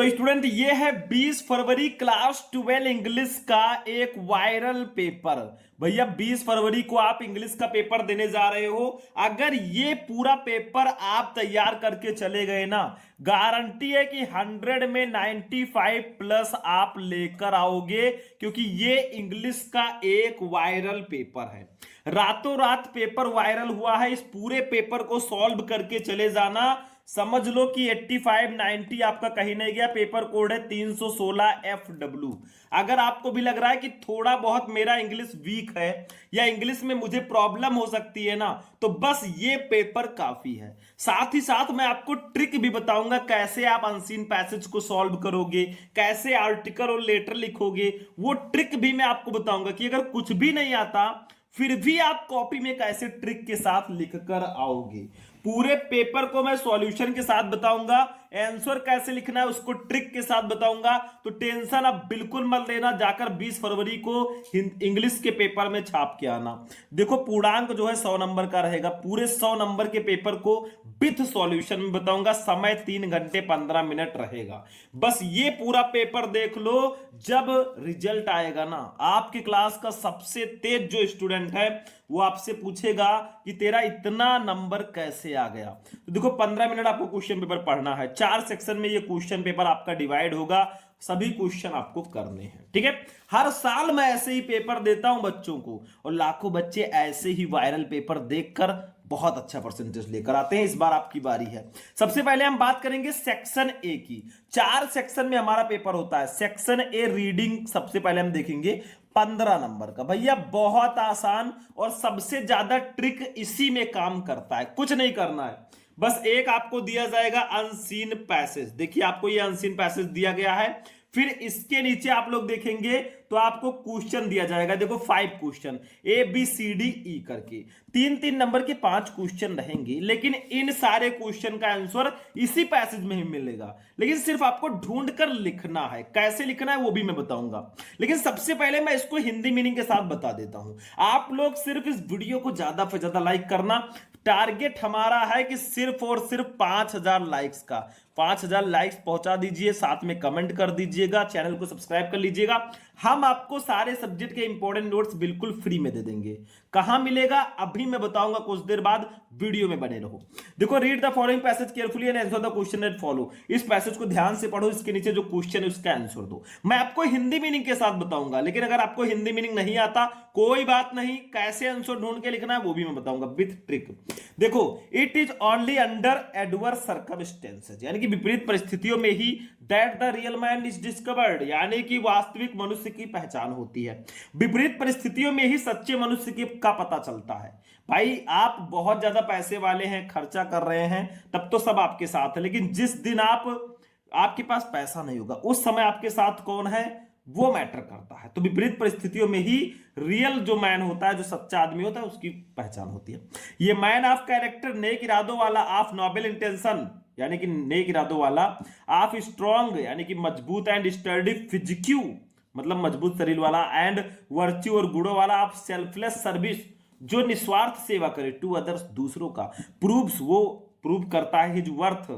तो स्टूडेंट ये है 20 फरवरी क्लास 12 इंग्लिश का एक वायरल पेपर। भैया 20 फरवरी को आप इंग्लिश का पेपर देने जा रहे हो। अगर ये पूरा पेपर आप तैयार करके चले गए ना, गारंटी है कि 100 में 95 प्लस आप लेकर आओगे, क्योंकि ये इंग्लिश का एक वायरल पेपर है। रातों रात पेपर वायरल हुआ है। इस पूरे पेपर को सॉल्व करके चले जाना। समझ लो कि 85 90 आपका कहीं नहीं गया। पेपर कोड है 316 FW। अगर आपको भी लग रहा है कि थोड़ा बहुत मेरा इंग्लिश वीक है या इंग्लिश में मुझे प्रॉब्लम हो सकती है ना, तो बस ये पेपर काफी है। साथ ही साथ मैं आपको ट्रिक भी बताऊंगा कैसे आप अनसीन पैसेज को सॉल्व करोगे, कैसे आर्टिकल और लेटर लिखोगे। वो ट्रिक भी मैं आपको बताऊंगा कि अगर कुछ भी नहीं आता फिर भी आप कॉपी में कैसे ट्रिक के साथ लिखकर आओगे। पूरे पेपर को मैं सॉल्यूशन के साथ बताऊंगा, आंसर कैसे लिखना है उसको ट्रिक के साथ बताऊंगा। तो टेंशन अब बिल्कुल मत लेना, जाकर 20 फरवरी को इंग्लिश के पेपर में छाप के आना। देखो पूर्णांक जो है 100 नंबर का रहेगा। पूरे 100 नंबर के पेपर को विथ सॉल्यूशन में बताऊंगा। समय 3 घंटे 15 मिनट रहेगा। बस ये पूरा पेपर देख लो। जब रिजल्ट आएगा ना, आपकी क्लास का सबसे तेज जो स्टूडेंट है वो आपसे पूछेगा कि तेरा इतना नंबर कैसे आ गया। तो देखो 15 मिनट आपको क्वेश्चन पेपर पढ़ना है। 4 सेक्शन में ये क्वेश्चन पेपर आपका डिवाइड होगा। सभी क्वेश्चन आपको करने हैं, ठीक है। हर साल मैं ऐसे ही पेपर देता हूं बच्चों को, और लाखों बच्चे ऐसे ही वायरल पेपर देखकर बहुत अच्छा परसेंटेज लेकर आते हैं। इस बार आपकी बारी है। सबसे पहले हम बात करेंगे सेक्शन ए की। 4 सेक्शन में हमारा पेपर होता है। सेक्शन ए रीडिंग सबसे पहले हम देखेंगे 15 नंबर का। भैया बहुत आसान और सबसे ज्यादा ट्रिक इसी में काम करता है। कुछ नहीं करना है, बस एक आपको दिया जाएगा अनसीन पैसेज। देखिए आपको ये अनसीन पैसेज दिया गया है। फिर इसके नीचे आप लोग देखेंगे तो आपको क्वेश्चन दिया जाएगा। देखो 5 क्वेश्चन ABCDE करके 3-3 नंबर के 5 क्वेश्चन रहेंगे, लेकिन इन सारे क्वेश्चन का आंसर इसी पैसेज में ही मिलेगा। लेकिन सिर्फ आपको ढूंढ कर लिखना है। कैसे लिखना है वो भी मैं बताऊंगा, लेकिन सबसे पहले मैं इसको हिंदी मीनिंग के साथ बता देता हूं। आप लोग सिर्फ इस वीडियो को ज्यादा से ज्यादा लाइक करना। टारगेट हमारा है कि सिर्फ और सिर्फ 5000 लाइक्स का। 5000 लाइक्स पहुंचा दीजिए, साथ में कमेंट कर दीजिएगा, चैनल को सब्सक्राइब कर लीजिएगा। हम आपको सारे सब्जेक्ट के इंपॉर्टेंट नोट्स बिल्कुल फ्री में दे देंगे। कहां मिलेगा अभी मैं बताऊंगा कुछ देर बाद, वीडियो में बने रहो। देखो read the following passage carefully and answer the question that follow. इस पैसेज को ध्यान से पढ़ो, इसके नीचे जो क्वेश्चन है उसका आंसर दो। मैं आपको हिंदी मीनिंग के साथ बताऊंगा, लेकिन अगर आपको हिंदी मीनिंग नहीं आता कोई बात नहीं, कैसे आंसर ढूंढ के लिखना है वो भी मैं बताऊंगा विथ ट्रिक। देखो it is only under adverse circumstances, यानी कि विपरीत परिस्थितियों में ही that the real man is discovered, यानी कि वास्तविक मनुष्य की पहचान होती है। विपरीत परिस्थितियों में ही सच्चे मनुष्य का पता चलता है। भाई आप बहुत ज्यादा पैसे वाले हैं, खर्चा कर रहे हैं, तब तो सब आपके साथ है, लेकिन जिस दिन आपके पास पैसा नहीं होगा उस समय आपके साथ कौन है वो मैटर करता है। तो विपरीत परिस्थितियों में ही रियल जो मैन होता है, जो सच्चा आदमी होता है, उसकी पहचान होती है। ये मैन ऑफ कैरेक्टर, नेक इरादों वाला, ऑफ नोबल इंटेंशन यानी कि नेक इरादों वाला, ऑफ स्ट्रॉन्ग यानी कि मजबूत, एंड स्टर्डी फिजिक्यू मतलब मजबूत शरीर वाला, एंड वर्च्यू और गुणों वाला, ऑफ सेल्फलेस सर्विस जो निस्वार्थ सेवा करे, टू अदर्स दूसरों का, प्रूव्स वो प्रूव करता है his worth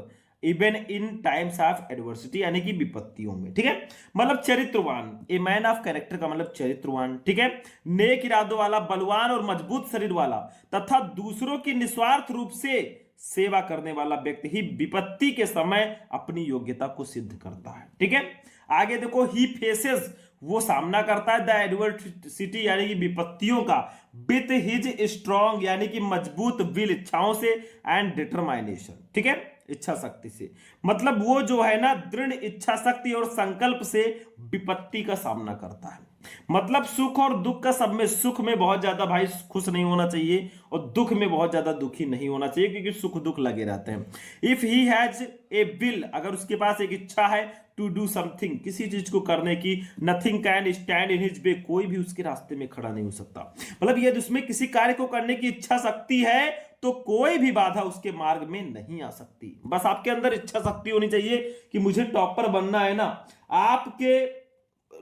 even in times of adversity यानी कि विपत्तियों में, ठीक है। मतलब चरित्रवान, ए मैन ऑफ कैरेक्टर का मतलब चरित्रवान, ठीक है। नेक इरादों वाला, बलवान और मजबूत शरीर वाला तथा दूसरों की निस्वार्थ रूप से सेवा करने वाला व्यक्ति ही विपत्ति के समय अपनी योग्यता को सिद्ध करता है, ठीक है। आगे देखो ही फेसेस, वो सामना करता है द एडवर्सिटी यानी कि विपत्तियों का, विथ हिज स्ट्रॉन्ग यानी कि मजबूत विल इच्छाओं से, एंड डिटरमाइनेशन, ठीक है, इच्छा शक्ति से। मतलब वो जो है ना दृढ़ इच्छा शक्ति और संकल्प से विपत्ति का सामना करता है। मतलब सुख और दुख का, सब में सुख में बहुत ज्यादा भाई खुश नहीं होना चाहिए और दुख में बहुत ज्यादा दुखी नहीं होना चाहिए, क्योंकि सुख दुख लगे रहते हैं। If he has a will, अगर उसके पास एक इच्छा है टू डू समथिंग, किसी चीज को करने की, nothing can stand in his way, कोई भी उसके रास्ते में खड़ा नहीं हो सकता। मतलब यदि उसमें किसी कार्य को करने की इच्छा शक्ति है तो कोई भी बाधा उसके मार्ग में नहीं आ सकती। बस आपके अंदर इच्छा शक्ति होनी चाहिए कि मुझे टॉपर बनना है ना। आपके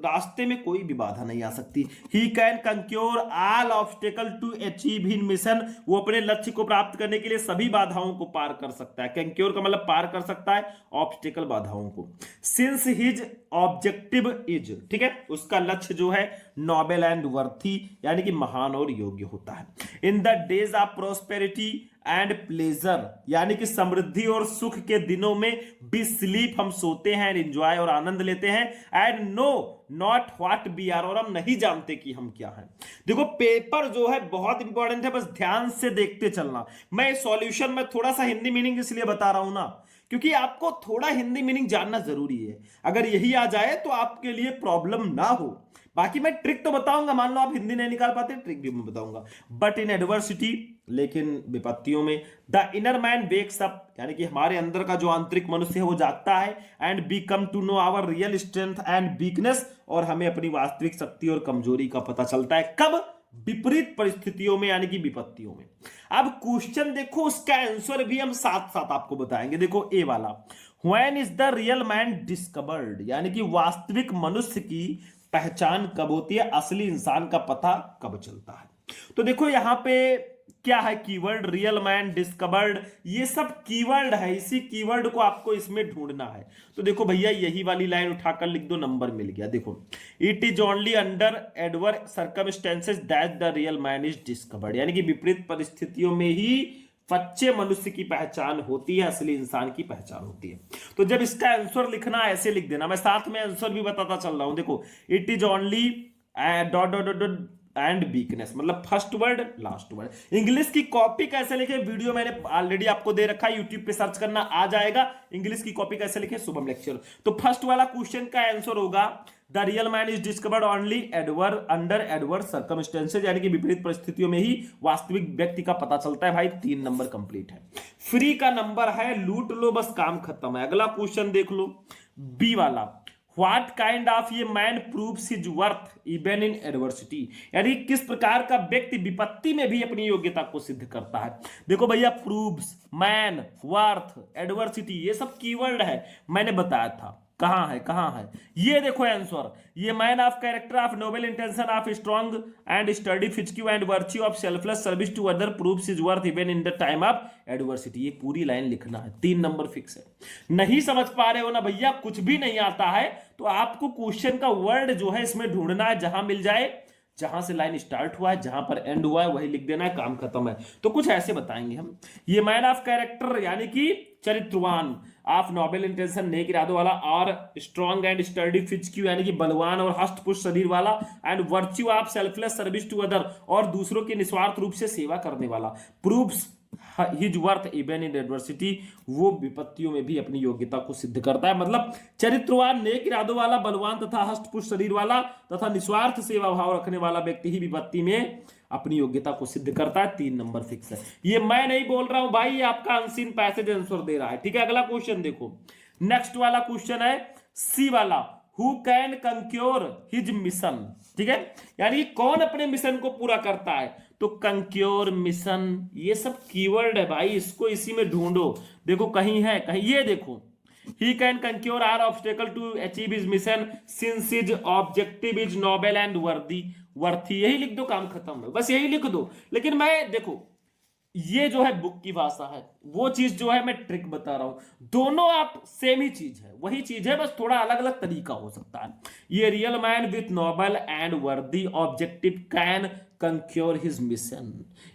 रास्ते में कोई भी बाधा नहीं आ सकती। He can conquer all obstacle to achieve his mission, वो अपने लक्ष्य को प्राप्त करने के लिए सभी बाधाओं को पार कर सकता है। कंक्योर का मतलब पार कर सकता है ऑब्स्टेकल, बाधाओं को। सिंस हिज ऑब्जेक्टिव इज, ठीक है, उसका लक्ष्य जो है नोबेल एंड वर्थी, यानी कि महान और योग्य होता है। In the days of prosperity and pleasure, यानी कि समृद्धि और सुख के दिनों में बी स्लीप, हम सोते हैं, एंजॉय और आनंद लेते हैं, and know not what we are, और हम नहीं जानते कि हम क्या हैं। देखो पेपर जो है बहुत इंपॉर्टेंट है, बस ध्यान से देखते चलना। मैं सॉल्यूशन में थोड़ा सा हिंदी मीनिंग इसलिए बता रहा हूं ना, क्योंकि आपको थोड़ा हिंदी मीनिंग जानना जरूरी है। अगर यही आ जाए तो आपके लिए प्रॉब्लम ना हो। बाकी मैं ट्रिक तो बताऊंगा, मान लो आप हिंदी नहीं निकाल पाते, ट्रिक भी मैं बताऊंगा। बट इन एडवर्सिटी, लेकिन विपत्तियों में, the inner man wakes up, यानी कि हमारे अंदर का जो आंतरिक मनुष्य है वो जागता है, and become to know our real strength and weakness, और हमें अपनी वास्तविक शक्ति और कमजोरी का पता चलता है। कब? विपरीत परिस्थितियों में, यानी कि विपत्तियों में। अब क्वेश्चन देखो, उसका आंसर भी हम साथ साथ आपको बताएंगे। देखो ए वाला, when is the real man discovered, यानी कि वास्तविक मनुष्य की पहचान कब होती है, असली इंसान का पता कब चलता है। तो देखो यहां पे क्या है कीवर्ड, रियल मैन, डिस्कवर्ड, ये सब कीवर्ड है। इसी कीवर्ड को आपको इसमें ढूंढना है। तो देखो भैया यही वाली लाइन उठाकर लिख दो, नंबर मिल गया। देखो, it is only under adverse circumstances that the real man is discovered, यानी कि विपरीत परिस्थितियों में ही सच्चे मनुष्य की पहचान होती है, असली इंसान की पहचान होती है। तो जब इसका आंसर लिखना ऐसे लिख देना, मैं साथ में आंसर भी बताता चल रहा हूं। देखो, it is only dot dot dot and weakness, मतलब first word last word. English की कॉपी कैसे लिखे, वीडियो मैंने ऑलरेडी आपको दे रखा है, यूट्यूब पे सर्च करना आ जाएगा। इंग्लिश की कॉपी कैसे लिखे, शुभम लेक्चर। तो फर्स्ट वाला क्वेश्चन का आंसर होगा the real man is discovered only under adverse circumstances, यानी कि विपरीत परिस्थितियों में ही वास्तविक व्यक्ति का पता चलता है। भाई 3 नंबर कंप्लीट है। फ्री का नंबर है, लूट लो बस काम खत्म है। अगला क्वेश्चन देख लो, बी वाला, व्हाट काइंड ऑफ ये man proves his worth even in adversity, यानी किस प्रकार का व्यक्ति विपत्ति में भी अपनी योग्यता को सिद्ध करता है। देखो भैया, प्रूव्स, मैन, वर्थ, एडवर्सिटी, ये सब कीवर्ड है, मैंने बताया था। कहां है ये देखो आंसर, ये man of character of noble intention of strong and sturdy physique and virtue of selfless service to other proves his worth even in the time of adversity. ये पूरी लाइन लिखना है, 3 नंबर फिक्स है। नहीं समझ पा रहे हो ना भैया, कुछ भी नहीं आता है तो आपको क्वेश्चन का वर्ड जो है इसमें ढूंढना है, जहां मिल जाए, जहां से लाइन स्टार्ट हुआ है, जहां पर एंड हुआ है वही लिख देना है, काम खत्म है। तो कुछ ऐसे बताएंगे हम, ये मैन ऑफ कैरेक्टर यानी कि चरित्रवान, ऑफ नोबल इंटेंशन नेक इरादों वाला, और स्ट्रॉन्ग एंड स्टडी फिजिक्यू यानी कि बलवान और हष्टपुष्ट शरीर वाला, and virtue of selfless service to other, और दूसरों की निस्वार्थ रूप से सेवा करने वाला, proves his worth even in adversity, वो विपत्तियों में भी अपनी योग्यता को सिद्ध करता है। मतलब चरित्रवान, नेक इरादों वाला, बलवान तथा हष्टपुष्ट शरीर वाला तथा निस्वार्थ सेवा भाव रखने वाला व्यक्ति ही विपत्ति में अपनी योग्यता को सिद्ध करता है। 3 नंबर फिक्स है। ये मैं नहीं बोल रहा हूं भाई, ये आपका अनसीन पैसेज आंसर दे रहा है। ठीक है, अगला क्वेश्चन देखो, नेक्स्ट वाला क्वेश्चन है सी वाला, who can conquer his mission. ठीक है, यानी कौन अपने मिशन को पूरा करता है। तो कंक्योर, मिशन, ये सब कीवर्ड है भाई, इसको इसी में ढूंढो। देखो कहीं है, कहीं ये देखो, he can conquer all obstacle to achieve his mission since his objective is noble and worthy, यही लिख दो, काम खत्म है, बस यही लिख दो। लेकिन मैं देखो, ये जो है बुक की भाषा है, वो चीज जो है मैं ट्रिक बता रहा हूं। दोनों आप सेम ही चीज है, वही चीज है, बस थोड़ा अलग अलग तरीका हो सकता है। ये real man with noble and worthy objective can conquer his mission,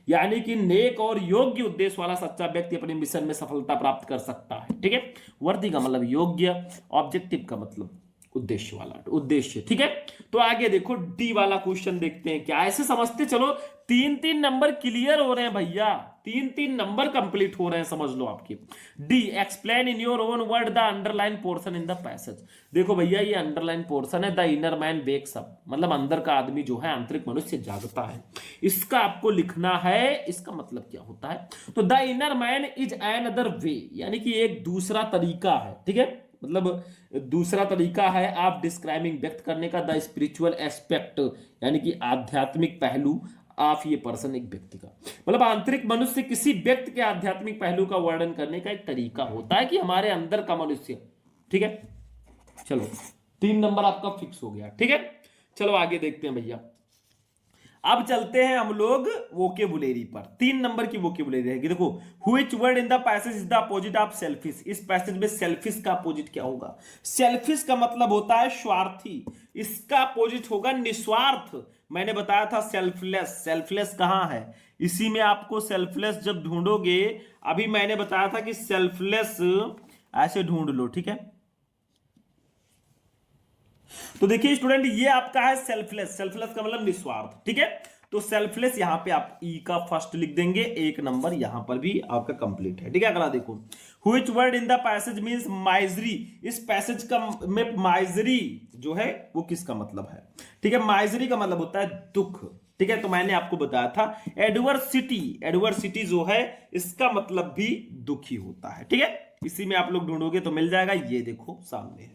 यानी कि नेक और योग्य उद्देश्य वाला सच्चा व्यक्ति अपने मिशन में सफलता प्राप्त कर सकता है। ठीक है, वर्दी का मतलब योग्य, ऑब्जेक्टिव का मतलब उद्देश्य वाला, उद्देश्य। ठीक है, तो आगे देखो डी वाला क्वेश्चन देखते हैं क्या, ऐसे समझते चलो। 3-3 नंबर क्लियर हो रहे हैं भैया, 3-3 नंबर कंप्लीट हो रहे हैं, समझ लो आपकी। D, explain in your own word the underline portion in the passage. देखो भैया, ये अंडरलाइन पोर्शन है, the inner man wakes up, मतलब अंदर का आदमी जो है, आंतरिक मनुष्य जागता है। इसका आपको लिखना है, इसका मतलब क्या होता है। तो the inner man is an other way, यानी कि एक दूसरा तरीका है। ठीक है, मतलब दूसरा तरीका है आप डिस्क्राइबिंग, व्यक्त करने का, द स्पिरिचुअल एस्पेक्ट, यानी कि आध्यात्मिक पहलू ऑफ ये पर्सन, एक व्यक्ति का, मतलब आंतरिक मनुष्य किसी व्यक्ति के आध्यात्मिक पहलू का वर्णन करने का एक तरीका होता है कि हमारे अंदर का मनुष्य। ठीक है, चलो 3 नंबर आपका फिक्स हो गया। ठीक है, चलो आगे देखते हैं भैया। अब चलते हैं हम लोग वोकेबुलेरी पर। 3 नंबर की वोकेबुलेरी रहेगी। देखो, which word in the passage is the opposite of selfish. इस पैसेज में सेल्फिश का अपोजिट क्या होगा? सेल्फिश का मतलब होता है स्वार्थी, इसका अपोजिट होगा निस्वार्थ। मैंने बताया था सेल्फलेस। सेल्फलेस कहां है? इसी में आपको सेल्फलेस जब ढूंढोगे, अभी मैंने बताया था कि सेल्फलेस ऐसे ढूंढ लो। ठीक है, तो देखिए स्टूडेंट, ये आपका है सेल्फलेस। सेल्फलेस का मतलब निस्वार्थ। ठीक है, तो सेल्फलेस यहां पे आप ई का फर्स्ट लिख देंगे, 1 नंबर यहां पर भी आपका कंप्लीट है। ठीक है, अगला देखो, which word in the passage means misery. इस पैसेज का में माइजरी जो है वो किसका मतलब है? ठीक है, माइजरी का मतलब होता है दुख। ठीक है, तो मैंने आपको बताया था एडवर्सिटी। एडवर्सिटी जो है इसका मतलब भी दुखी होता है। ठीक है, इसी में आप लोग ढूंढोगे तो मिल जाएगा। ये देखो सामने है।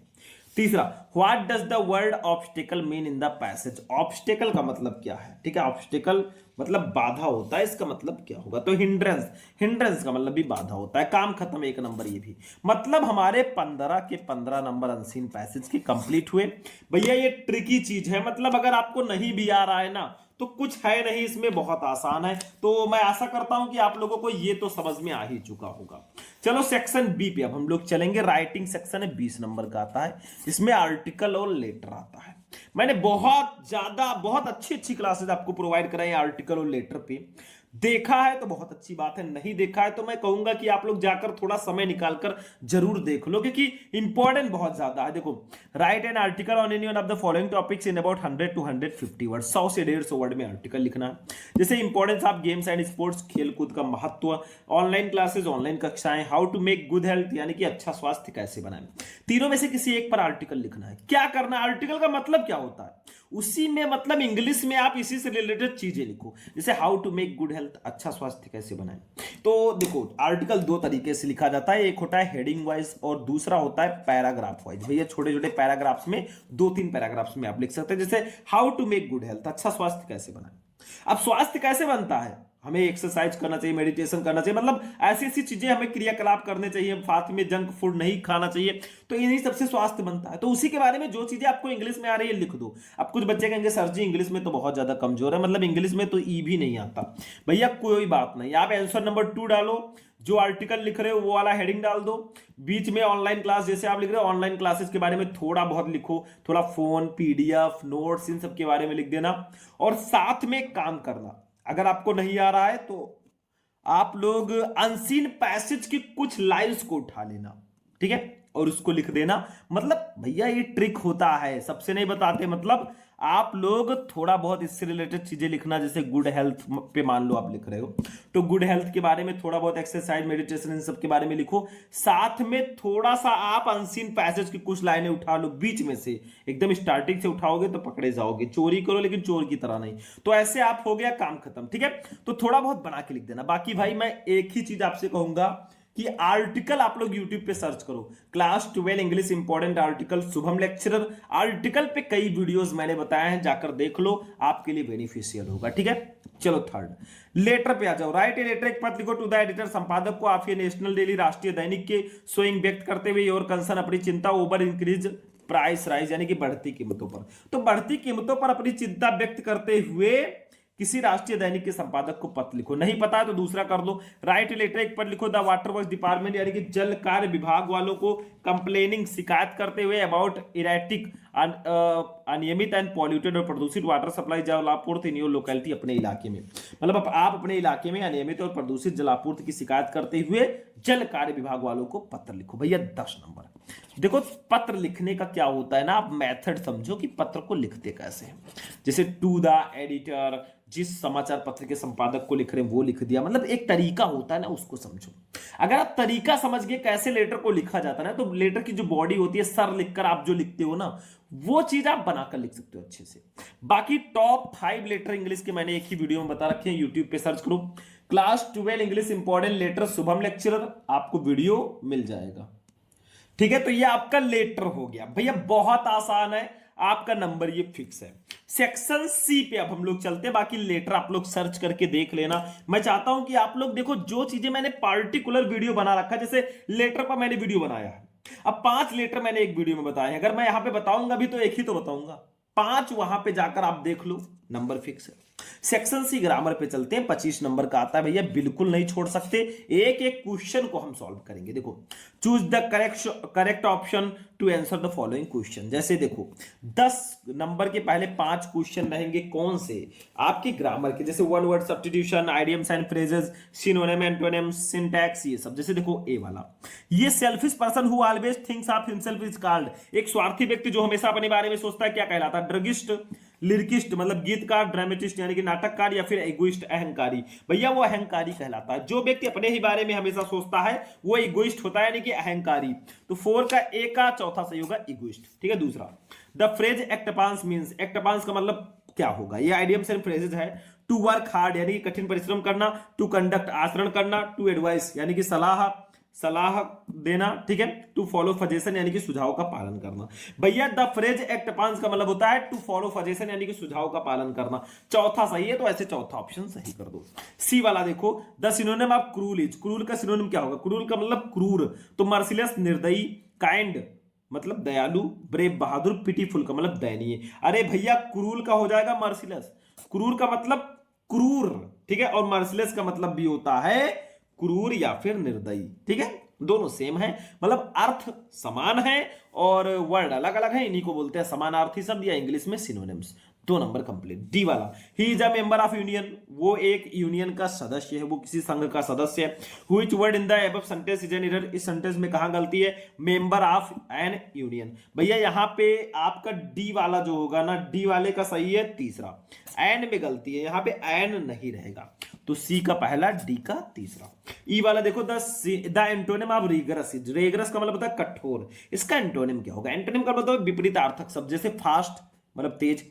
तीसरा, what does the word obstacle mean in the passage. Obstacle का मतलब क्या है? ठीक है, ऑब्स्टेकल मतलब बाधा होता है, इसका मतलब क्या होगा? तो हिंड्रेंस। हिंड्रेंस का मतलब भी बाधा होता है। काम खत्म, 1 नंबर ये भी। मतलब हमारे 15 के 15 नंबर अनसीन पैसेज के कंप्लीट हुए। भैया ये ट्रिकी चीज है, मतलब अगर आपको नहीं भी आ रहा है ना तो कुछ है नहीं इसमें, बहुत आसान है। तो मैं आशा करता हूं कि आप लोगों को ये तो समझ में आ ही चुका होगा। चलो सेक्शन बी पे अब हम लोग चलेंगे। राइटिंग सेक्शन है, 20 नंबर का आता है। इसमें आर्टिकल और लेटर आता है। मैंने बहुत अच्छी अच्छी क्लासेस आपको प्रोवाइड कराई आर्टिकल और लेटर पे। देखा है तो बहुत अच्छी बात है, नहीं देखा है तो मैं कहूंगा कि आप लोग जाकर थोड़ा समय निकालकर जरूर देख लो, क्योंकि इंपॉर्टेंट बहुत ज्यादा है। देखो, write an article on any one of the following topics in about 100 to 150 word. 100 से 150 वर्ड में आर्टिकल लिखना है। जैसे importance of games and sports, खेलकूद का महत्व, ऑनलाइन क्लासेस, ऑनलाइन कक्षाएं, how to make good health यानी कि अच्छा स्वास्थ्य कैसे बनाएं। तीनों में से किसी एक पर आर्टिकल लिखना है। क्या करना है? आर्टिकल का मतलब क्या होता है उसी में, मतलब इंग्लिश में आप इसी से रिलेटेड चीजें लिखो। जैसे how to make good health, अच्छा स्वास्थ्य कैसे बनाएं। तो देखो, आर्टिकल 2 तरीके से लिखा जाता है। एक होता है हेडिंग वाइज और दूसरा होता है पैराग्राफ वाइज। भैया छोटे छोटे पैराग्राफ्स में 2-3 पैराग्राफ्स में आप लिख सकते हैं। जैसे how to make good health, अच्छा स्वास्थ्य कैसे बनाएं। अब स्वास्थ्य कैसे बनता है? हमें एक्सरसाइज करना चाहिए, मेडिटेशन करना चाहिए, मतलब ऐसी ऐसी चीजें हमें क्रियाकलाप करने चाहिए। साथ में जंक फूड नहीं खाना चाहिए। तो इन्हीं सबसे स्वास्थ्य बनता है। तो उसी के बारे में जो चीजें आपको इंग्लिश में आ रही है लिख दो। अब कुछ बच्चे कहेंगे सर जी इंग्लिश में तो बहुत ज्यादा कमजोर है, मतलब इंग्लिश में तो ई भी नहीं आता। भैया कोई बात नहीं, आप आंसर नंबर 2 डालो, जो आर्टिकल लिख रहे हो वो वाला हेडिंग डाल दो। बीच में ऑनलाइन क्लास जैसे आप लिख रहे हो, ऑनलाइन क्लासेस के बारे में थोड़ा बहुत लिखो, थोड़ा फोन, पीडीएफ, नोट्स, इन सब के बारे में लिख देना। और साथ में काम करना, अगर आपको नहीं आ रहा है तो आप लोग अनसीन पैसेज की कुछ लाइंस को उठा लेना। ठीक है, और उसको लिख देना। मतलब भैया ये ट्रिक होता है, सबसे नहीं बताते। मतलब आप लोग थोड़ा बहुत इससे रिलेटेड चीजें लिखना। जैसे गुड हेल्थ पे मान लो आप लिख रहे हो, तो गुड हेल्थ के बारे में थोड़ा बहुत एक्सरसाइज, मेडिटेशन, इन सब के बारे में लिखो। साथ में थोड़ा सा आप अनसीन पैसेज की कुछ लाइनें उठा लो बीच में से। एकदम स्टार्टिंग से उठाओगे तो पकड़े जाओगे। चोरी करो लेकिन चोर की तरह नहीं। तो ऐसे आप हो गया काम खत्म। ठीक है, तो थोड़ा बहुत बना के लिख देना। बाकी भाई मैं एक ही चीज आपसे कहूंगा कि आर्टिकल आप लोग YouTube पे सर्च करो, class 12 English important article, Shubham lecturer. Article पे कई वीडियोस मैंने बताए हैं, जाकर देख लो, आपके लिए बेनिफिशियल होगा। ठीक है, चलो थर्ड, लेटर पे आ जाओ। राइट ए लेटर, एक पत्र लिखो टू द एडिटर, संपादक को। आप ये नेशनल डेली, राष्ट्रीय दैनिक के स्वयं व्यक्त करते हुए और कंसर्न, अपनी चिंता ओवर इंक्रीज प्राइस राइज यानी कि बढ़ती कीमतों पर। तो बढ़ती कीमतों पर अपनी चिंता व्यक्त करते हुए किसी राष्ट्रीय दैनिक के संपादक को पत्र लिखो। नहीं पता है तो दूसरा कर दो। राइट लेटर, एक पत्र लिखो द वाटर वर्क्स डिपार्टमेंट यानी कि जल कार्य विभाग वालों को, कंप्लेनिंग, शिकायत करते हुए अबाउट इरेटिक, अनियमित एंड पॉल्यूटेड और प्रदूषित वाटर सप्लाई जलापूर्ति इन योर लोकेलिटी, अपने इलाके में। मतलब आप अपने इलाके में अनियमित और प्रदूषित जलापूर्ति की शिकायत करते हुए जल कार्य विभाग वालों को पत्र लिखो। भैया 10 नंबर। देखो पत्र लिखने का क्या होता है ना, आप मेथड समझो कि पत्र को लिखते कैसे हैं। जैसे टू द एडिटर, जिस समाचार पत्र के संपादक को लिख रहे हैं वो लिख दिया। मतलब एक तरीका होता है ना, उसको समझो। अगर आप तरीका समझ गए कैसे लेटर को लिखा जाता है ना, तो लेटर की जो बॉडी होती है, सर लिखकर आप जो लिखते हो ना, वो चीज आप बनाकर लिख सकते हो अच्छे से। बाकी टॉप 5 लेटर इंग्लिश के मैंने एक ही वीडियो में बता रखे हैं, यूट्यूब पे सर्च करो class 12 English important letter Shubham lecturer, आपको वीडियो मिल जाएगा। ठीक है, तो ये आपका लेटर हो गया। भैया बहुत आसान है, आपका नंबर ये फिक्स है। सेक्शन सी पे अब हम लोग चलते हैं। बाकी लेटर आप लोग सर्च करके देख लेना। मैं चाहता हूं कि आप लोग देखो, जो चीजें मैंने पार्टिकुलर वीडियो बना रखा है, जैसे लेटर पर मैंने वीडियो बनाया है, अब 5 लेटर मैंने एक वीडियो में बताए, अगर मैं यहां पे बताऊंगा भी तो एक ही तो बताऊंगा, 5 वहां पे जाकर आप देख लो, नंबर फिक्स है। सेक्शन सी ग्रामर पे चलते हैं, 25 नंबर का आता है भैया, बिल्कुल नहीं छोड़ सकते, एक एक क्वेश्चन को हम सॉल्व करेंगे। देखो, choose the correct option to answer the following question. जैसे देखो 10 नंबर के पहले 5 क्वेश्चन रहेंगे, कौन से, आपकी ग्रामर के, जैसे one word substitution, idioms and phrases, synonym, antonym, syntax, ये सब। जैसे देखो ए वाला, ये selfish person who always thinks of himself is called, एक स्वार्थी व्यक्ति जो हमेशा अपने बारे में सोचता है, क्या कहलाता है? ड्रगिस्ट, लिरिकिस्ट मतलब गीतकार, ड्रामेटिस्ट यानी कि नाटककार, या फिर इगोइस्ट अहंकारी। भैया वो अहंकारी कहलाता है, जो व्यक्ति अपने ही बारे में हमेशा सोचता है वो इगोइस्ट होता है, यानी कि अहंकारी। तो 4 का ए का चौथा सही होगा इगोइस्ट, ठीक है। दूसरा, द फ्रेज एक्टपांस मींस, एक्टपांस का मतलब क्या होगा? ये आइडियम्स एंड फ्रेजेस है। टू वर्क हार्ड यानी कि कठिन परिश्रम करना, टू कंडक्ट आचरण करना, टू एडवाइस यानी कि सलाह देना, ठीक है, टू फॉलो सजेशन यानी कि सुझाव का पालन करना। भैया द फ्रेज एक्ट पांच का मतलब होता है टू फॉलो सजेशन यानी कि सुझाव का पालन करना। चौथा सही है, तो ऐसे चौथा ऑप्शन सही कर दो। सी वाला देखो, the synonym of cruel is, cruel का सिनोनिम क्या होगा? क्रूल का मतलब क्रूर, तो मर्सिलेस निर्दयी, काइंड मतलब दयालु, ब्रेव बहादुर, पिटीफुल का मतलब दयनीय। अरे भैया क्रूल का हो जाएगा मर्सिलेस, क्रूर का मतलब क्रूर, ठीक है, और मर्सिलेस का मतलब भी होता है क्रूर या फिर निर्दयी, ठीक है, दोनों सेम है, मतलब अर्थ समान है और वर्ड अलग अलग है, इन्हीं को बोलते हैं समानार्थी शब्द या इंग्लिश में सिनोनिम्स। 2 number complete. डी वाला, he is a member of union, वो एक यूनियन का सदस्य है, वो किसी संघ का सदस्य है। Which word in the above sentence is an error, इस सेंटेंस में कहां गलती है? Member of an union. भैया यहां पे आपका डी वाला जो होगा ना, डी वाले का सही है तीसरा, एन में गलती है, यहां पे एन नहीं रहेगा, तो सी का पहला, डी का तीसरा। ई वाला देखो, द एंटोनिम ऑफ रीगरस इज, रीगरस का मतलब होता है कठोर, इसका एंटोनिम क्या होगा? एंटोनिम का मतलब विपरीतार्थक शब्द, जैसे फास्ट मतलब तेज,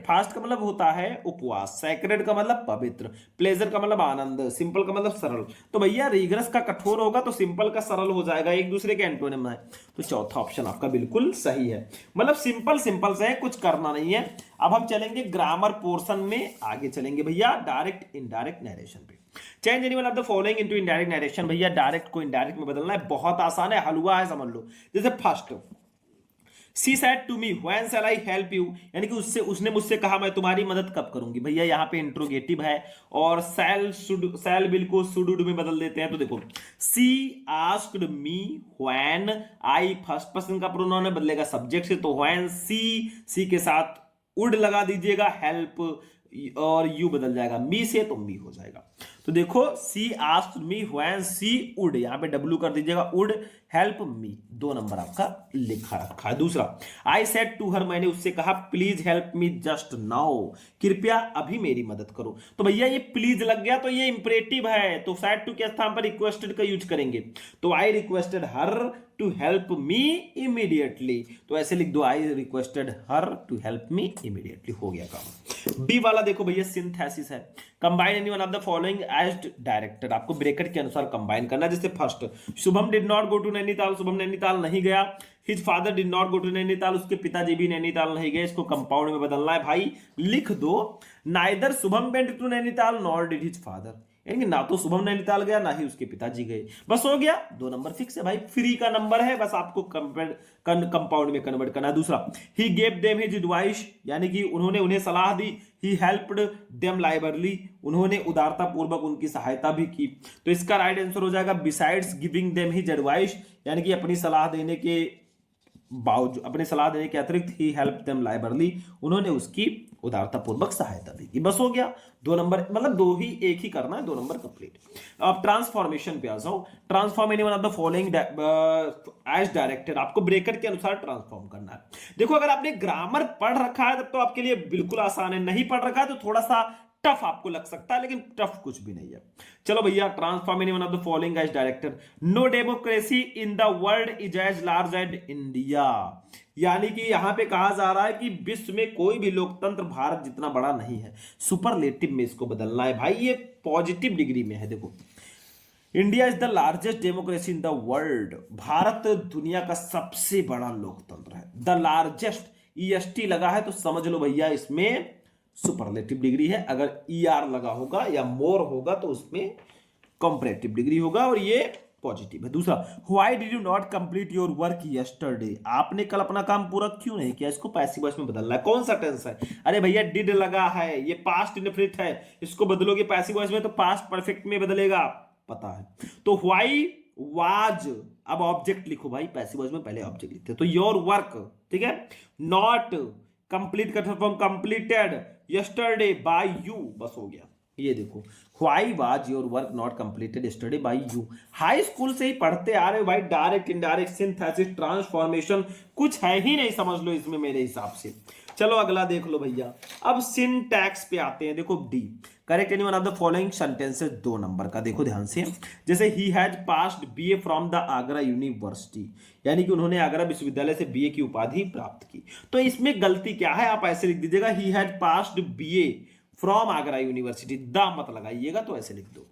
फास्ट का मतलब होता है उपवास, सैक्रेड का मतलब पवित्र, प्लेजर का मतलब आनंद, सिंपल का मतलब सरल। तो भैया रीगरस का कठोर होगा तो सिंपल का सरल हो जाएगा, एक दूसरे के एंटोनिम है, तो चौथा ऑप्शन आपका बिल्कुल सही है। मतलब सिंपल सिंपल से है, कुछ करना नहीं है। अब हम चलेंगे ग्रामर पोर्शन में, आगे चलेंगे भैया डायरेक्ट इनडायरेक्ट नरेशन पे। Change any one of the following into indirect narration. भैया डायरेक्ट को इनडायरेक्ट में बदलना है, बहुत आसान है, हलवा है, समझ लो। जैसे first, she said to me when shall I help you, यानी कि उसने मुझसे कहा मैं तुम्हारी मदद कब करूंगी। भैया यहाँ पे इंट्रोगेटिव है और शैल बिल को शुड में बदल देते हैं। तो देखो, she asked me when I, first person का प्रोनाउन है, बदलेगा सब्जेक्ट से, तो व्हेन सी के साथ वुड लगा दीजिएगा, हेल्प और यू बदल जाएगा मी से, तो मी हो जाएगा। तो देखो, she asked me when she would, यहां पे डब्ल्यू कर दीजिएगा, वुड हेल्प मी, 2 नंबर आपका लिखा रखा है। दूसरा, आई सेड टू हर, मैंने उससे कहा please help me just now, कृपया अभी मेरी मदद करो। तो भैया ये प्लीज लग गया, तो ये इंपरेटिव है, तो सेड टू के स्थान पर रिक्वेस्टेड का यूज करेंगे, तो I requested her to help me immediately, तो ऐसे लिख दो, I requested her to help me immediately, हो गया काम। बी वाला देखो भैया, सिंथेसिस है, combine any one of the following as directed, आपको ब्रैकेट के अनुसार कंबाइन करना। जैसे first, Shubham did not go to Nainital, Shubham Nainital नहीं गया। His father did not go to Nainital, उसके पिताजी भी नैनीताल नहीं गए, इसको कंपाउंड में बदलना है भाई, लिख दो, neither Shubham went to Nainital nor did his father, यानी कि ना तो शुभम नैनीताल गया ना ही उसके पिताजी गए, बस हो गया, 2 नंबर फिक्स है भाई, फ्री का नंबर है, बस आपको कंपाउंड में कन्वर्ट करना है। दूसरा, he gave them his advice, यानी कि उन्होंने उन्हें सलाह दी, ही हेल्प्ड देम लाइबरली, उन्होंने उदारता पूर्वक उनकी सहायता भी की, तो इसका राइट आंसर हो जाएगा besides giving them his advice, यानी कि अपनी सलाह देने के बावजूद, अपने सलाह देने के अतिरिक्त ही हेल्प देम लाइबरली, उन्होंने उसकी उदारता पूर्वक सहायता दी, बस हो गया, 2 नंबर, मतलब 2 ही, एक ही करना है, 2 नंबर कंप्लीट। अब ट्रांसफॉर्मेशन पे आ जाओ, transform any one of the following as directed, आपको ब्रैकेट के अनुसार ट्रांसफॉर्म करना है। देखो, अगर आपने ग्रामर पढ़ रखा है तब तो आपके लिए बिल्कुल आसान है, नहीं पढ़ रखा है तो थोड़ा सा टफ आपको लग सकता है, लेकिन टफ कुछ भी नहीं है। चलो भैया, transform any one of the following as directed. No democracy in the world is as large as India, यानी कि यहां पे कहा जा रहा है कि विश्व में कोई भी लोकतंत्र भारत जितना बड़ा नहीं है, सुपरलेटिव में इसको बदलना है भाई, ये पॉजिटिव डिग्री में है। देखो, India is the largest democracy in the world, Bharat दुनिया का सबसे बड़ा लोकतंत्र है, द लार्जेस्ट, EST लगा है तो समझ लो भैया इसमें सुपरलेटिव डिग्री है, अगर ER लगा होगा या मोर होगा तो उसमें कंपैरेटिव डिग्री होगा, और ये पॉजिटिव है। दूसरा, why did you not complete your work yesterday, आपने कल अपना काम पूरा क्यों नहीं किया। इसको पैसिव वॉइस में बदलना है। कौन सा टेंस है, अरे भैया डिड लगा है, ये पास्ट इंडेफिनिट है, इसको बदलोगे पैसिव वॉइस में तो पास्ट परफेक्ट में बदलेगा, पता है। तो व्हाई वाज, अब ऑब्जेक्ट लिखो भाई, पैसिव वॉइस में पहले ऑब्जेक्ट लिखते हैं। तो योर वर्क, ठीक है, नॉट कंप्लीट का form completed yesterday by you, बस हो गया। ये देखो, why was your work not completed yesterday by you. High school से ही पढ़ते आ रहे हो भाई, डायरेक्ट इनडायरेक्ट सिंथेसिस ट्रांसफॉर्मेशन कुछ है ही नहीं, समझ लो इसमें मेरे हिसाब से। चलो अगला देख लो भैया। अब सिंटैक्स पे आते हैं। देखो D, correct any one of the following sentences, 2 number का देखो ध्यान से। जैसे ही has passed BA from the Agra university, यानी कि उन्होंने आगरा विश्वविद्यालय से बीए की उपाधि प्राप्त की। तो इसमें गलती क्या है, आप ऐसे लिख दीजिएगा, he has passed BA from Agra University, the मत लगाइएगा, तो ऐसे लिख दो,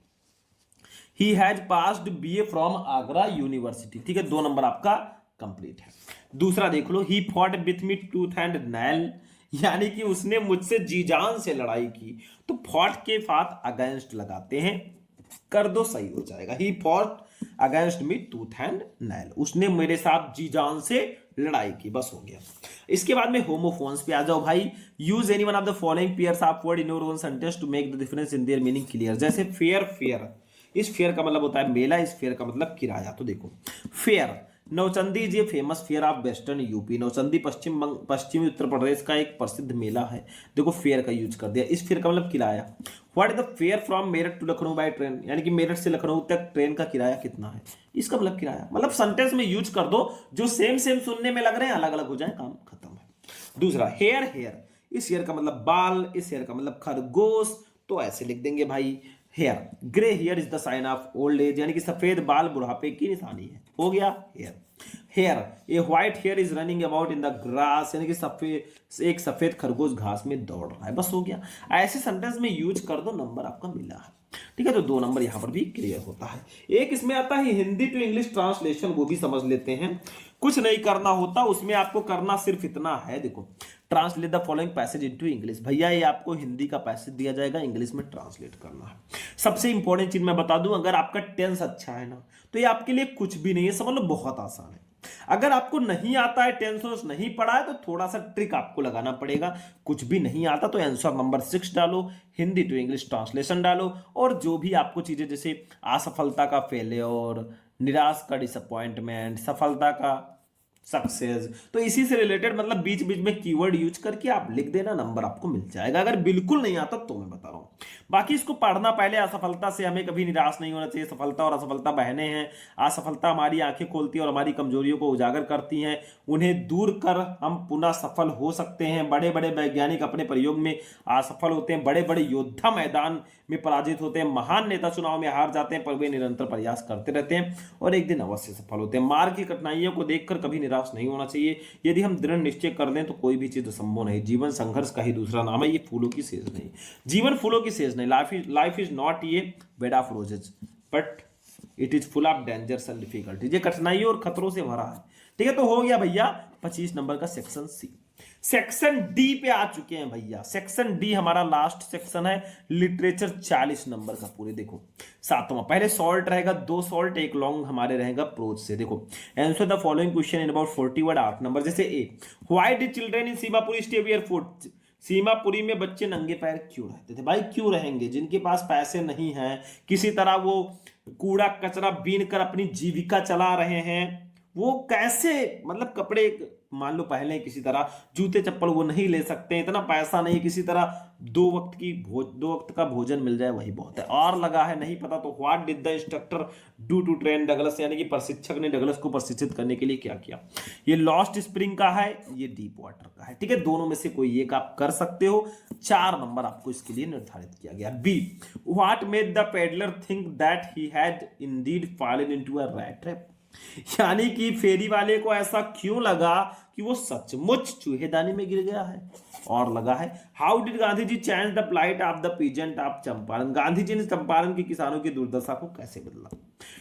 he has passed BA from Agra University, ठीक है, 2 नंबर आपका कंप्लीट है। दूसरा देख लो, he fought with me tooth and nail, यानी कि उसने मुझसे जी जान से लड़ाई की। तो फॉट के साथ अगेंस्ट लगाते हैं, कर दो, सही हो जाएगा। He fought against me tooth and nail, उसने मेरे साथ जी जान से लड़ाई की, बस हो गया। इसके बाद में होमोफोन्स पे आ जाओ भाई। Use any one of the following pairs of word in your own sentence to make the difference in their meaning clear. जैसे फेयर, फेयर, इस फेयर का मतलब होता है मेला, इस फेयर का मतलब किराया। तो देखो, fare, Nauchandi ji famous fair of western UP, Nauchandi पश्चिमी उत्तर प्रदेश का एक प्रसिद्ध मेला है। देखो फेयर का यूज कर दिया, इस फेयर का मतलब किराया। What is the fare from Meerut to Lucknow by train, यानी कि मेरठ से लखनऊ तक ट्रेन का किराया कितना है, इसका मतलब किराया। मतलब सेंटेंस में यूज कर दो, जो सेम सेम सुनने में लग रहे हैं अलग अलग हो जाए, काम खत्म है। दूसरा, हेयर, हेयर, इस हेयर का मतलब बाल, इस हेयर का मतलब खरगोश, तो ऐसे लिख देंगे भाई, hair. Grey hair is the sign of old age, यानी कि सफेद बाल बुढ़ापे की निशानी है, हो गया hair. Hare, a white hare is running about in the grass, यानी कि एक सफेद खरगोश घास में दौड़ रहा है, बस हो गया। ऐसे सेंटेंस में यूज कर दो, नंबर आपका मिला है, ठीक है। तो 2 नंबर यहां पर भी क्लियर होता है। एक इसमें आता है हिंदी टू इंग्लिश ट्रांसलेशन, वो भी समझ लेते हैं। कुछ नहीं करना होता उसमें, आपको करना सिर्फ इतना है, देखो, translate the following passage into English. भैया ये आपको हिंदी का पैसेज दिया जाएगा, इंग्लिश में ट्रांसलेट करना है। सबसे इंपॉर्टेंट चीज मैं बता दूं, अगर आपका टेंस अच्छा है ना, तो ये आपके लिए कुछ भी नहीं है, समझ लो बहुत आसान है। अगर आपको नहीं आता है, टेंस नहीं पढ़ा है, तो थोड़ा सा ट्रिक आपको लगाना पड़ेगा। कुछ भी नहीं आता तो आंसर नंबर 6 डालो, हिंदी टू इंग्लिश ट्रांसलेशन डालो, और जो भी आपको चीजें, जैसे असफलता का फेलियर, निराश का डिसअपॉइंटमेंट, सफलता का सक्सेस, तो इसी से रिलेटेड मतलब बीच बीच में कीवर्ड यूज करके आप लिख देना, नंबर आपको मिल जाएगा। अगर बिल्कुल नहीं आता तो मैं बता रहा हूं, बाकी इसको पढ़ना पहले। असफलता से हमें कभी निराश नहीं होना चाहिए, सफलता और असफलता बहनें हैं। असफलता हमारी आंखें खोलती है और हमारी कमजोरियों को उजागर करती हैं, उन्हें दूर कर हम पुनः सफल हो सकते हैं। बड़े बड़े वैज्ञानिक अपने प्रयोग में असफल होते हैं, बड़े बड़े योद्धा मैदान में पराजित होते हैं, महान नेता चुनाव में हार जाते हैं, पर वे निरंतर प्रयास करते रहते हैं और एक दिन अवश्य सफल होते हैं। मार्ग की कठिनाइयों को देखकर कभी निराश नहीं होना चाहिए। यदि हम दृढ़ निश्चय कर लें तो कोई भी चीज असंभव नहीं। जीवन संघर्ष का ही दूसरा नाम है, ये फूलों की सेज नहीं, जीवन फूलों की सेज नहीं। लाइफ इज नॉट ये bed of roses, but it is full of dangers and difficulties. ये कठिनाइयों और खतरों से भरा है, ठीक है। तो हो गया भैया 25 नंबर का सेक्शन सी। सेक्शन डी पे आ चुके हैं भैया। सेक्शन डी हमारा लास्ट सेक्शन है, लिटरेचर 40 नंबर का पूरे। देखो 7वां, पहले सॉल्ट रहेगा, 2 सॉल्ट, 1 लॉन्ग हमारे रहेगा प्रोज से। देखो, answer the following question in about 40 word, 8 नंबर। जैसे A, why did children in Seemapuri stay barefoot, Seemapuri में बच्चे नंगे पैर क्यों रहते थे। भाई क्यों रहेंगे, जिनके पास पैसे नहीं हैं, किसी तरह वो कूड़ा कचरा बीन कर अपनी जीविका चला रहे हैं, वो कैसे मतलब कपड़े मान लो पहले किसी तरह, जूते चप्पल वो नहीं ले सकते, इतना पैसा नहीं, किसी तरह 2 वक्त का भोजन मिल जाए वही बहुत है। और लगा है नहीं पता तो what did the instructor do to train Douglas, यानी कि प्रशिक्षक ने डगलस को प्रशिक्षित करने के लिए क्या किया। ये लॉस्ट स्प्रिंग का है, ये डीप वाटर का है, ठीक है। दोनों में से कोई एक आप कर सकते हो। 4 नंबर आपको इसके लिए निर्धारित किया गया। B, what made the peddler think that he had indeed fallen into a rat trap, यानी कि फेरी वाले को ऐसा क्यों लगा कि वो सचमुच चूहेदानी में गिर गया है। और लगा है, how did Gandhi ji change the plight of the peasant of Champaran, Gandhi ji ने चंपारण के किसानों की दुर्दशा को कैसे बदला।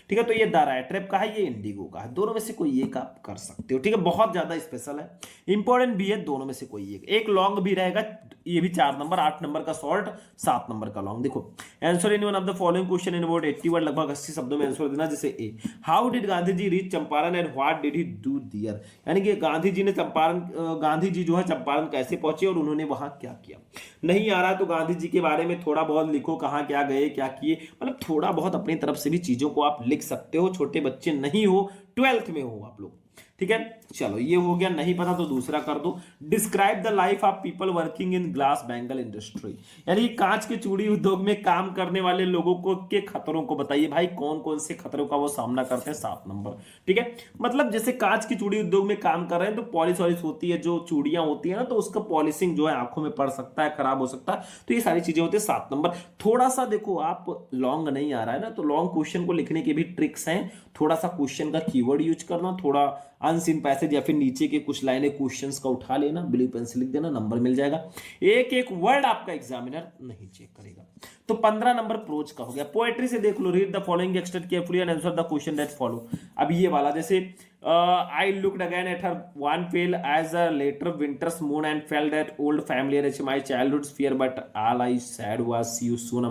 ठीक है। तो ये द रैट ट्रैप का है, ये इंडिगो का है, दोनों में से कोई एक आप कर सकते हो। ठीक है, बहुत ज्यादा स्पेशल है, इंपॉर्टेंट भी है, दोनों में से कोई एक लॉन्ग भी रहेगा, ये भी 4 नंबर, 8 नंबर का शॉर्ट, 7 नंबर का लॉन्ग। देखो, answer in one of the following question in about 80 word, लगभग 80 शब्दों में आंसर देना। जैसे A, how did Gandhi ji reach Champaran and what did he do there, यानी कि गांधी जी ने चंपारण, गांधी जी जो है चंपारण कैसे पहुंचे और उन्होंने वहां क्या किया। नहीं आ रहा तो गांधी जी के बारे में थोड़ा बहुत लिखो, कहां क्या गए, क्या किए, मतलब थोड़ा बहुत अपनी तरफ से भी चीजों को आप लिख सकते हो। छोटे बच्चे नहीं हो, 12th में हो आप लोग। ठीक है, चलो ये हो गया। नहीं पता तो दूसरा कर दो, describe the life of people working in glass bangle industry, यानी कांच के चूड़ी उद्योग में काम करने वाले लोगों को के खतरों को बताइए। भाई कौन कौन से खतरों का वो सामना करते हैं, 7 नंबर। ठीक है, मतलब जैसे कांच की चूड़ी उद्योग में काम कर रहे हैं तो पॉलिश वॉलिश होती है, जो चूड़ियां होती है ना, तो उसका पॉलिशिंग जो है आंखों में पड़ सकता है, खराब हो सकता है, तो ये सारी चीजें होती है। 7 नंबर। थोड़ा सा देखो, आप लॉन्ग नहीं आ रहा है ना, तो लॉन्ग क्वेश्चन को लिखने के भी ट्रिक्स हैं। थोड़ा सा क्वेश्चन का कीवर्ड यूज करना, थोड़ा अनसीन पैसेज या फिर नीचे के कुछ लाइनें क्वेश्चंस का उठा लेना, ब्लू पेन से लिख देना, नंबर मिल जाएगा। एक एक वर्ड आपका एग्जामिनर नहीं चेक करेगा। तो 15 नंबर प्रोज का हो गया। पोएट्री से देख लो, read the following extract carefully and answer the question that follow. अब ये वाला, जैसे I looked again at her wan pale as a later winter's moon and felt that old familiar age my childhood fear but all I said was see you soon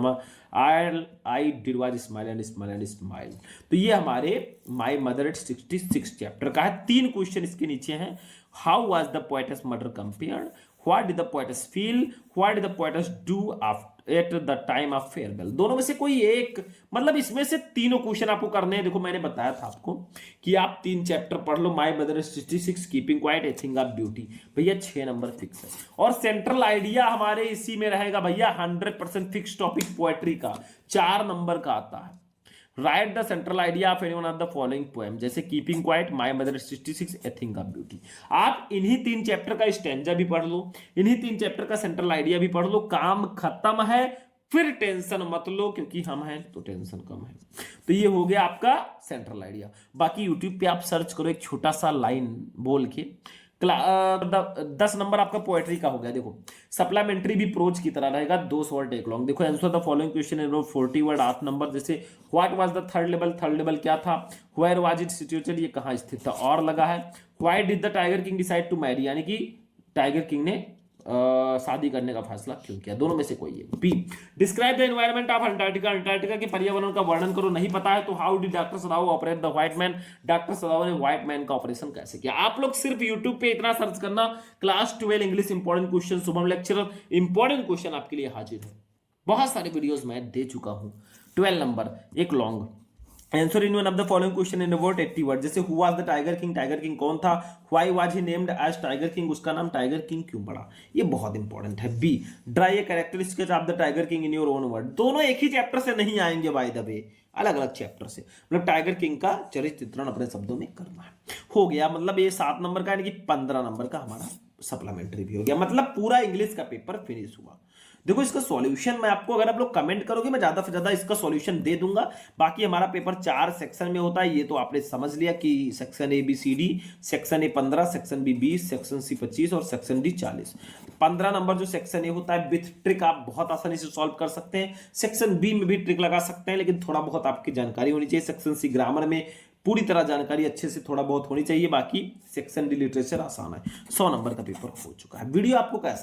I did was smile and smile and smile. तो ये हमारे my mother eight 66 chapter का है। 3 question इसके नीचे हैं। How was the poets mother compared, what did the poets feel, what did the poets do after at the time of farewell. दोनों में से कोई एक, मतलब इसमें से तीनों क्वेश्चन आपको करने हैं। देखो मैंने बताया था आपको कि आप 3 चैप्टर पढ़ लो, my mother is 66, keeping quiet, a thing of beauty, भैया 6 नंबर फिक्स है। और सेंट्रल आइडिया हमारे इसी में रहेगा भैया, 100% फिक्स टॉपिक पोएट्री का 4 नंबर का आता है। Write the central idea of any one of the following poem, जैसे keeping quiet, my mother 66, a thing of beauty. आप इन्हीं 3 चैप्टर का स्टैंजा भी पढ़ लो, इन्हीं 3 चैप्टर का सेंट्रल आइडिया भी पढ़ लो, काम खत्म है। फिर टेंशन मत लो, क्योंकि हम हैं तो टेंशन कम है। तो ये हो गया आपका सेंट्रल आइडिया। बाकी यूट्यूब पे आप सर्च करो एक छोटा सा लाइन बोल के, 10 नंबर आपका पोएट्री का हो गया। देखो सप्लीमेंट्री भी प्रोज की तरह रहेगा, 2 शॉर्ट 1 लॉन्ग। देखो answer the following question in 40 word, 8 नंबर। जैसे what was the third level, third level क्या था, वेयर वाज इट सिचुएटेड, ये कहां स्थित था, और लगा है। Why did the tiger king decide to marry, यानी कि टाइगर किंग ने शादी करने का फैसला क्यों किया, दोनों में से कोई है। B, describe the environment of Antarctica, Antarctica के पर्यावरण का वर्णन करो, नहीं पता है तो how did doctor Sadao operate the white man, doctor Sadao ने व्हाइट मैन का ऑपरेशन कैसे किया। आप लोग सिर्फ यूट्यूब पे इतना सर्च करना, class 12 English important question, Shubham lecturer important question आपके लिए हाजिर है। बहुत सारे वीडियोस मैं दे चुका हूं। 12 नंबर एक long. Answer in one of the following question in about 80 word, जैसे who was the tiger king, tiger king कौन था, why was he named as tiger king, उसका नाम टाइगर किंग क्यों पड़ा, ये बहुत इंपॉर्टेंट है। B, draw a characteristics of the tiger king in your own word. दोनों एक ही चैप्टर से नहीं आएंगे बाय द वे, अलग अलग चैप्टर से, मतलब टाइगर किंग का चरित्र चित्रण अपने शब्दों में करना है। हो गया, मतलब ये 7 नंबर का, यानी कि 15 नंबर का हमारा सप्लीमेंट्री भी हो गया, मतलब पूरा इंग्लिश का पेपर फिनिश हुआ। देखो इसका सॉल्यूशन मैं आपको, अगर आप लोग कमेंट करोगे मैं ज्यादा से ज्यादा इसका सॉल्यूशन दे दूंगा। बाकी हमारा पेपर 4 सेक्शन में होता है, ये तो आपने समझ लिया कि section A B C D, section A 15, section B 20, section C 25 और सेक्शन डी 40। 15 नंबर जो सेक्शन ए होता है विथ ट्रिक आप बहुत आसानी से सॉल्व कर सकते हैं। सेक्शन बी में भी ट्रिक लगा सकते हैं, लेकिन थोड़ा बहुत आपकी जानकारी होनी चाहिए। सेक्शन सी ग्रामर में पूरी तरह जानकारी अच्छे से थोड़ा बहुत होनी चाहिए। बाकी सेक्शन डी लिटरेचर आसान है। 100 नंबर का पेपर हो चुका है। वीडियो आपको कैसा